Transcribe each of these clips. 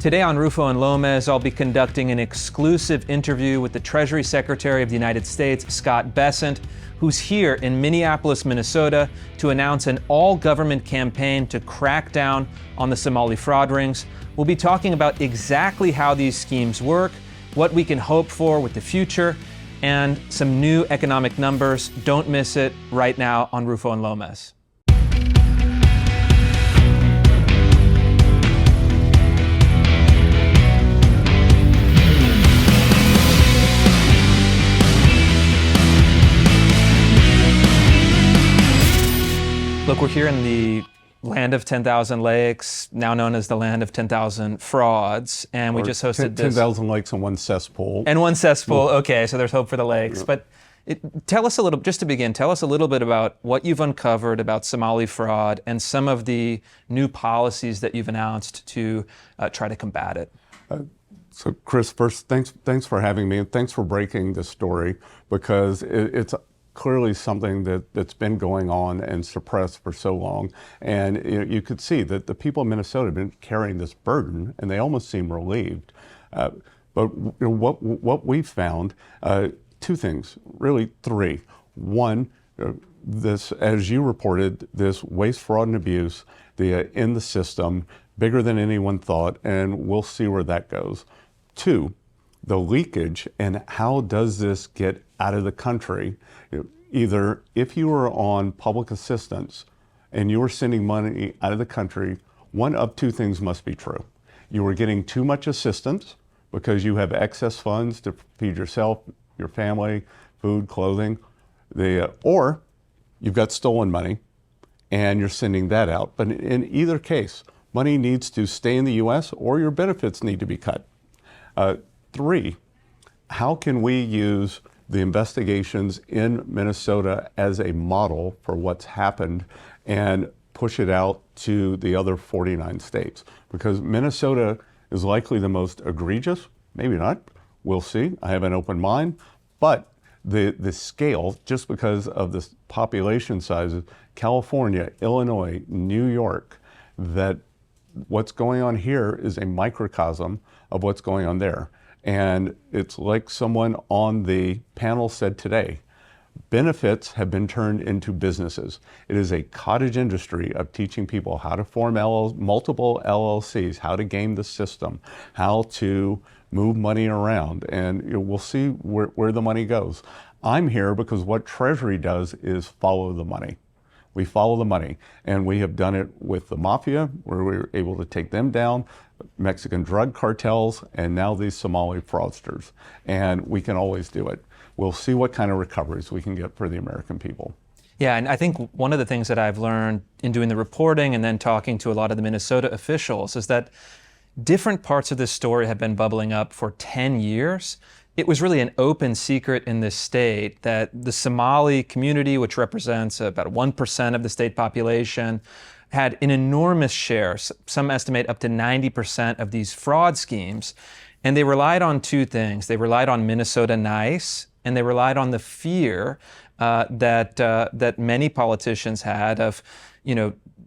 Today on Rufo and Lomez, I'll be conducting an exclusive interview with the Treasury Secretary of the United States, Scott Bessent, who's here in Minneapolis, Minnesota, to announce an all-government campaign to crack down on the Somali fraud rings. We'll be talking about exactly how these schemes work, what we can hope for with the future, and some new economic numbers. Don't miss it right now on Rufo and Lomez. Look, we're here in the land of 10,000 lakes, now known as the land of 10,000 frauds, and we just hosted 10,000 lakes and one cesspool. And one cesspool, okay, so there's hope for the lakes. But tell us a little, just to begin, tell us a little bit about what you've uncovered about Somali fraud and some of the new policies that you've announced to try to combat it. So Chris, first, thanks for having me, and thanks for breaking this story, because it's clearly something that's been going on and suppressed for so long. And you could see that the people of Minnesota have been carrying this burden, and they almost seem relieved. But what we've found, two things, really three. One, this, as you reported, this waste, fraud, and abuse in the system, bigger than anyone thought, and we'll see where that goes. Two, the leakage, and how does this get out of the country? Either if you were on public assistance and you were sending money out of the country, one of two things must be true. You were getting too much assistance because you have excess funds to feed yourself, your family, food, clothing, or you've got stolen money and you're sending that out. But in either case, money needs to stay in the U.S. or your benefits need to be cut. Three, how can we use the investigations in Minnesota as a model for what's happened and push it out to the other 49 states? Because Minnesota is likely the most egregious, maybe not, we'll see, I have an open mind, but the scale, just because of the population sizes, California, Illinois, New York, that what's going on here is a microcosm of what's going on there. And it's like someone on the panel said today, benefits have been turned into businesses. It is a cottage industry of teaching people how to form multiple LLCs, how to game the system, how to move money around, and we'll see where the money goes. I'm here because what Treasury does is follow the money. We follow the money, and we have done it with the mafia, where we were able to take them down, Mexican drug cartels, and now these Somali fraudsters. And we can always do it. We'll see what kind of recoveries we can get for the American people. Yeah, and I think one of the things that I've learned in doing the reporting and then talking to a lot of the Minnesota officials is that different parts of this story have been bubbling up for 10 years. It was really an open secret in this state that the Somali community, which represents about 1% of the state population, had an enormous share, some estimate up to 90% of these fraud schemes. And they relied on two things. They relied on Minnesota Nice, and they relied on the fear that many politicians had of,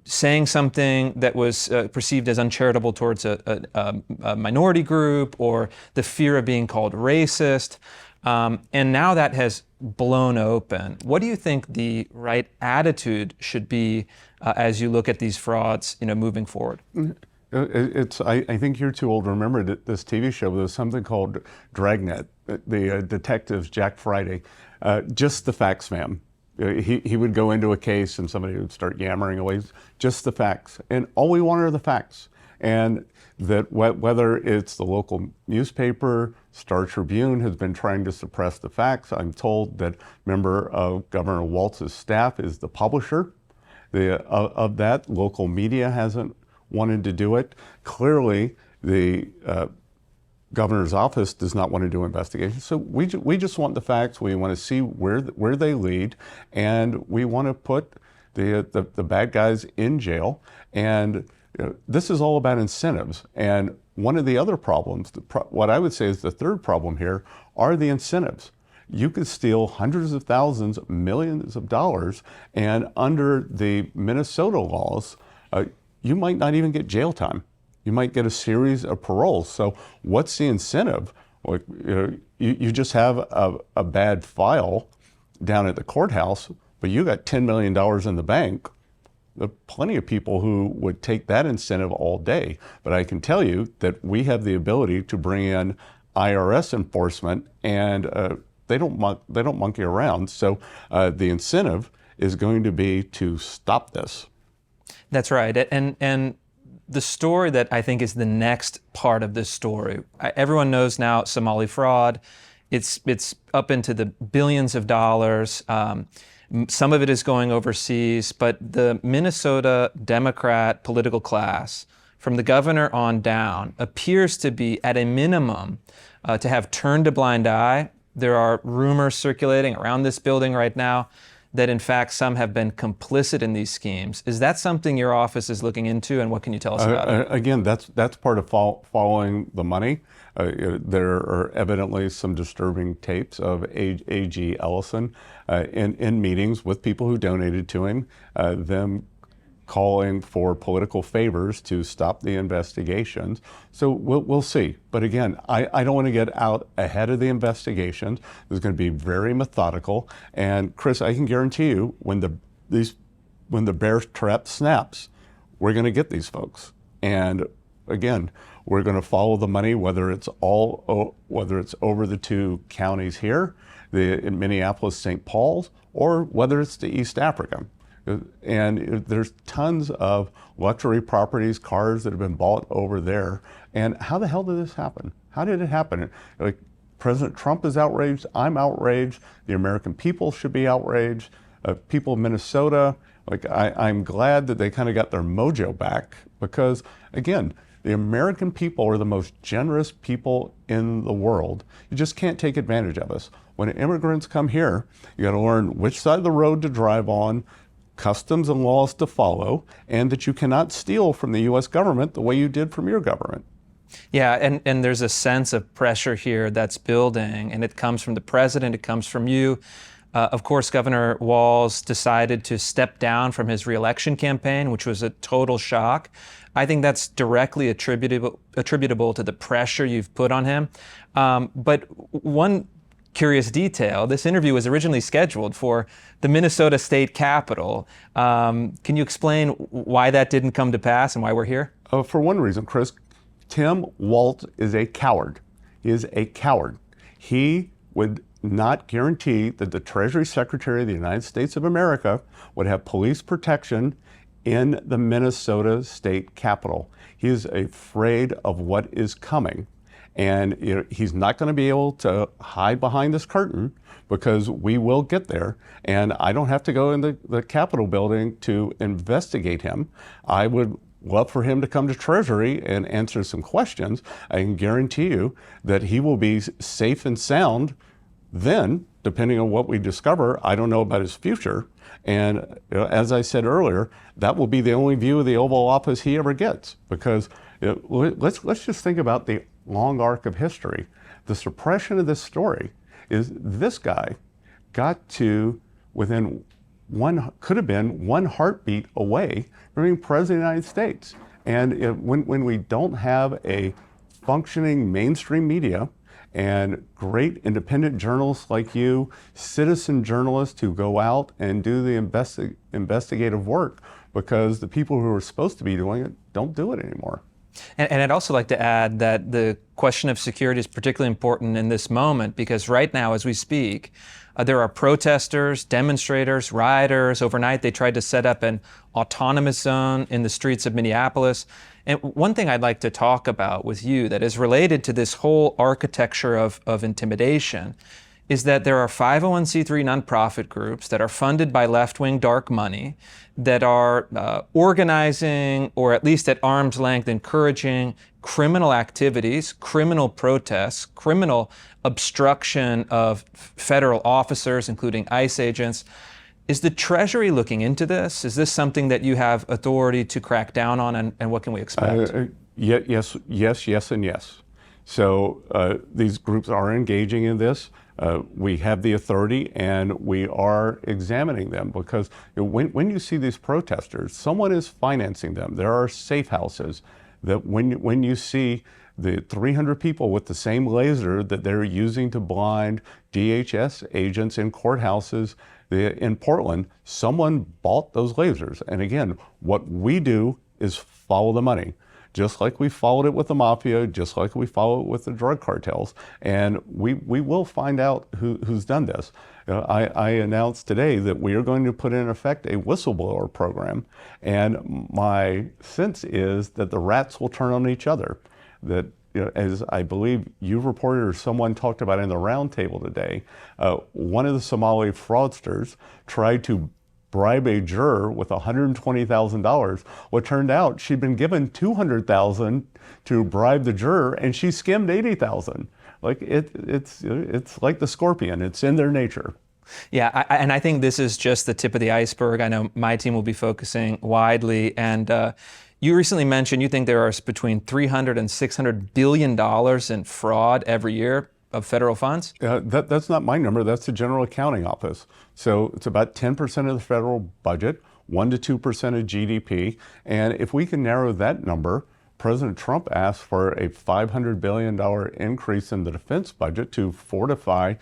saying something that was perceived as uncharitable towards a minority group, or the fear of being called racist. And now that has blown open. What do you think the right attitude should be as you look at these frauds, moving forward? I think you're too old to remember this TV show. There was something called Dragnet. The detectives, Jack Friday, just the facts, ma'am. He would go into a case and somebody would start yammering away, just the facts. And all we want are the facts. And that whether it's the local newspaper, Star Tribune has been trying to suppress the facts. I'm told that a member of Governor Walz's staff is the publisher of that. Local media hasn't wanted to do it. Clearly, the governor's office does not want to do investigations. So we just want the facts. We want to see where they lead, and we want to put the bad guys in jail. And this is all about incentives. And one of the other problems, what I would say is the third problem here, are the incentives. You could steal hundreds of thousands, millions of dollars, and under the Minnesota laws, you might not even get jail time. You might get a series of paroles. So what's the incentive? Like, you just have a bad file down at the courthouse, but you got $10 million in the bank. There are plenty of people who would take that incentive all day. But I can tell you that we have the ability to bring in IRS enforcement, and they don't monkey around. So the incentive is going to be to stop this. That's right. And the story that I think is the next part of this story, everyone knows now Somali fraud. It's up into the billions of dollars. Some of it is going overseas, but the Minnesota Democrat political class, from the governor on down, appears to be, at a minimum, to have turned a blind eye. There are rumors circulating around this building right now that, in fact, some have been complicit in these schemes. Is that something your office is looking into, and what can you tell us about it? Again, that's part of following the money. There are evidently some disturbing tapes of A.G. Ellison in meetings with people who donated to him, them calling for political favors to stop the investigations. So we'll see. But again, I don't want to get out ahead of the investigations. It's going to be very methodical. And Chris, I can guarantee you, when the bear trap snaps, we're going to get these folks. And again, we're going to follow the money, whether it's over the two counties here, in Minneapolis, St. Paul's, or whether it's to East Africa. And there's tons of luxury properties, cars that have been bought over there. And how the hell did this happen? How did it happen? Like, President Trump is outraged. I'm outraged. The American people should be outraged. People of Minnesota, I'm glad that they kind of got their mojo back, because again, the American people are the most generous people in the world. You just can't take advantage of us. When immigrants come here, you got to learn which side of the road to drive on, customs and laws to follow, and that you cannot steal from the U.S. government the way you did from your government. Yeah, and there's a sense of pressure here that's building, and it comes from the president, it comes from you. Of course, Governor Walz decided to step down from his reelection campaign, which was a total shock. I think that's directly attributable to the pressure you've put on him. But one curious detail, this interview was originally scheduled for the Minnesota State Capitol. Can you explain why that didn't come to pass and why we're here? For one reason, Chris, Tim Walz is a coward. He is a coward. He would not guarantee that the Treasury Secretary of the United States of America would have police protection in the Minnesota State Capitol. He is afraid of what is coming. And he's not going to be able to hide behind this curtain, because we will get there. And I don't have to go in the Capitol building to investigate him. I would love for him to come to Treasury and answer some questions. I can guarantee you that he will be safe and sound then, depending on what we discover. I don't know about his future. And as I said earlier, that will be the only view of the Oval Office he ever gets, because let's just think about the long arc of history. The suppression of this story is this guy got to within could have been one heartbeat away from being president of the United States. And when we don't have a functioning mainstream media and great independent journalists like you, citizen journalists who go out and do the investigative work, because the people who are supposed to be doing it don't do it anymore. And I'd also like to add that the question of security is particularly important in this moment, because right now, as we speak, there are protesters, demonstrators, rioters. Overnight, they tried to set up an autonomous zone in the streets of Minneapolis. And one thing I'd like to talk about with you that is related to this whole architecture of intimidation is that there are 501c3 nonprofit groups that are funded by left-wing dark money that are organizing, or at least at arm's length, encouraging criminal activities, criminal protests, criminal obstruction of federal officers, including ICE agents. Is the Treasury looking into this? Is this something that you have authority to crack down on, and what can we expect? Yes, and yes. So these groups are engaging in this. We have the authority, and we are examining them, because when you see these protesters, someone is financing them. There are safe houses. that when you see the 300 people with the same laser that they're using to blind DHS agents in courthouses in Portland, someone bought those lasers. And again, what we do is follow the money. Just like we followed it with the mafia, just like we follow it with the drug cartels. And we will find out who's done this. I announced today that we are going to put in effect a whistleblower program. And my sense is that the rats will turn on each other. That, as I believe you reported or someone talked about in the roundtable today, one of the Somali fraudsters tried to bribe a juror with $120,000. Well, it turned out she'd been given $200,000 to bribe the juror, and she skimmed $80,000. Like it's like the scorpion. It's in their nature. Yeah, and I think this is just the tip of the iceberg. I know my team will be focusing widely, and you recently mentioned you think there are between $300 and $600 billion in fraud every year of federal funds? That's not my number. That's the General Accounting Office. So it's about 10% of the federal budget, 1 to 2% of GDP. And if we can narrow that number, President Trump asked for a $500 billion increase in the defense budget to fortify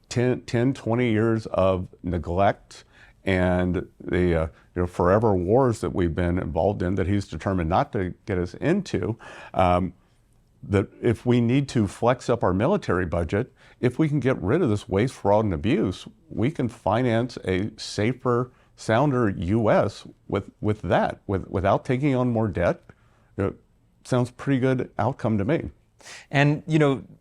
10, 20 years of neglect and the forever wars that we've been involved in that he's determined not to get us into. That if we need to flex up our military budget, if we can get rid of this waste, fraud, and abuse, we can finance a safer, sounder U.S. with that, without taking on more debt. Sounds pretty good outcome to me. And,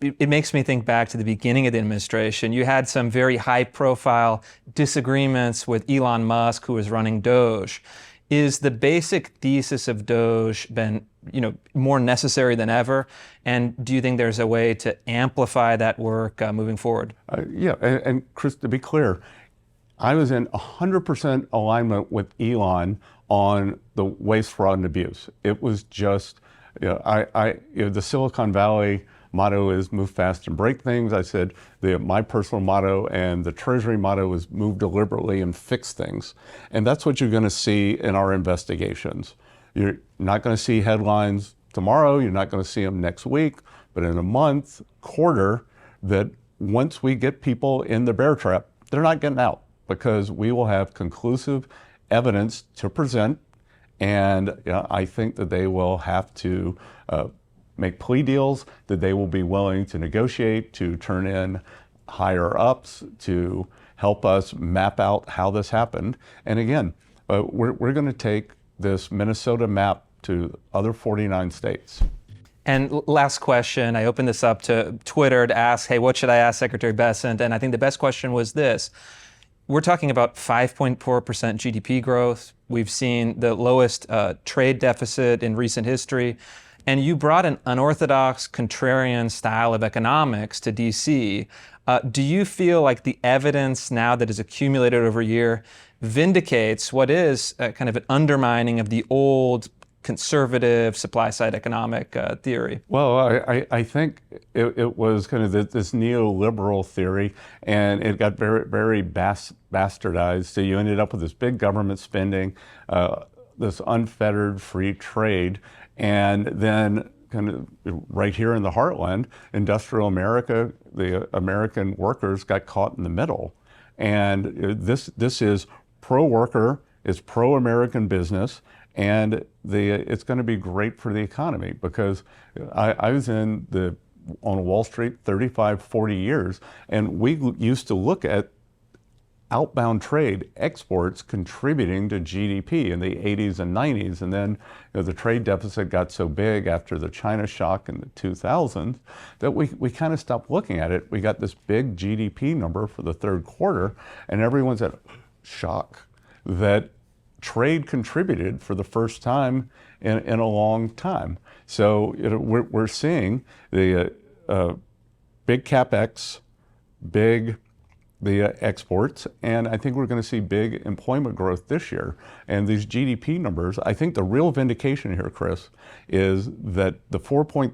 it makes me think back to the beginning of the administration. You had some very high-profile disagreements with Elon Musk, who was running Doge. Is the basic thesis of Doge been, more necessary than ever? And do you think there's a way to amplify that work moving forward? Yeah, and Chris, to be clear, I was in 100% alignment with Elon on the waste, fraud, and abuse. It was just, the Silicon Valley motto is move fast and break things. I said my personal motto and the Treasury motto is move deliberately and fix things. And that's what you're going to see in our investigations. You're not going to see headlines tomorrow. You're not going to see them next week. But in a month, quarter, that once we get people in the bear trap, they're not getting out because we will have conclusive evidence to present. And I think that they will have to make plea deals, that they will be willing to negotiate, to turn in higher ups, to help us map out how this happened. And again, we're going to take this Minnesota map to other 49 states. And last question, I opened this up to Twitter to ask, hey, what should I ask Secretary Bessent? And I think the best question was this. We're talking about 5.4% GDP growth. We've seen the lowest trade deficit in recent history. And you brought an unorthodox, contrarian style of economics to DC. Do you feel like the evidence now that is accumulated over a year vindicates what is kind of an undermining of the old conservative supply-side economic theory? Well, I think it was kind of this neoliberal theory, and it got very, very bastardized. So you ended up with this big government spending, this unfettered free trade, and then kind of right here in the heartland, industrial America, the American workers got caught in the middle. And this is pro-worker, it's pro-American business, and it's going to be great for the economy because I was on Wall Street 35, 40 years, and we used to look at outbound trade, exports contributing to GDP in the 80s and 90s. And then the trade deficit got so big after the China shock in the 2000s that we kind of stopped looking at it. We got this big GDP number for the third quarter, and everyone's at shock that trade contributed for the first time in a long time. So we're seeing the big CapEx, big exports, and I think we're going to see big employment growth this year. And these GDP numbers, I think the real vindication here, Chris, is that the 4.3%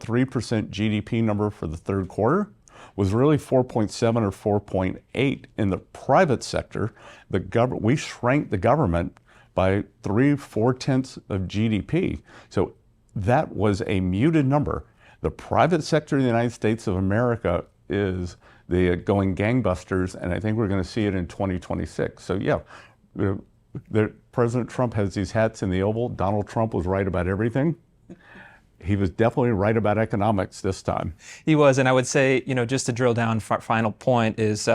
GDP number for the third quarter was really 4.7 or 4.8 in the private sector. We shrank the government by 3/4 of GDP. So that was a muted number. The private sector of the United States of America is going gangbusters, and I think we're going to see it in 2026. So yeah, President Trump has these hats in the Oval. Donald Trump was right about everything. He was definitely right about economics this time. He was, and I would say, just to drill down, final point is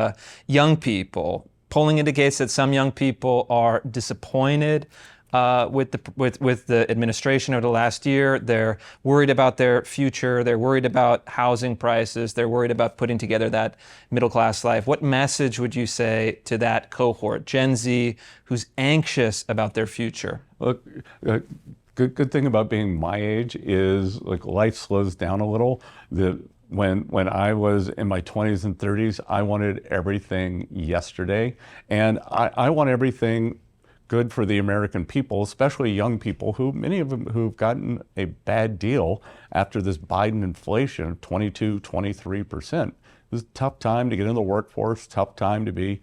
young people. Polling indicates that some young people are disappointed with the administration over the last year. They're worried about their future. They're worried about housing prices. They're worried about putting together that middle-class life. What message would you say to that cohort, Gen Z, who's anxious about their future? Look, good thing about being my age is life slows down a little. When I was in my 20s and 30s, I wanted everything yesterday, and I want everything good for the American people, especially young people, many of them who've gotten a bad deal after this Biden inflation of 22, 23%. This is a tough time to get in the workforce, tough time to be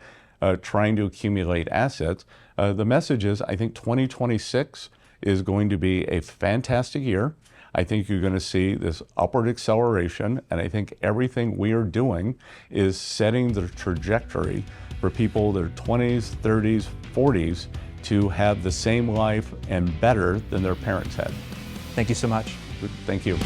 trying to accumulate assets. The message is, I think 2026 is going to be a fantastic year. I think you're going to see this upward acceleration, and I think everything we are doing is setting the trajectory for people that are 20s, 30s, 40s to have the same life and better than their parents had. Thank you so much. Thank you.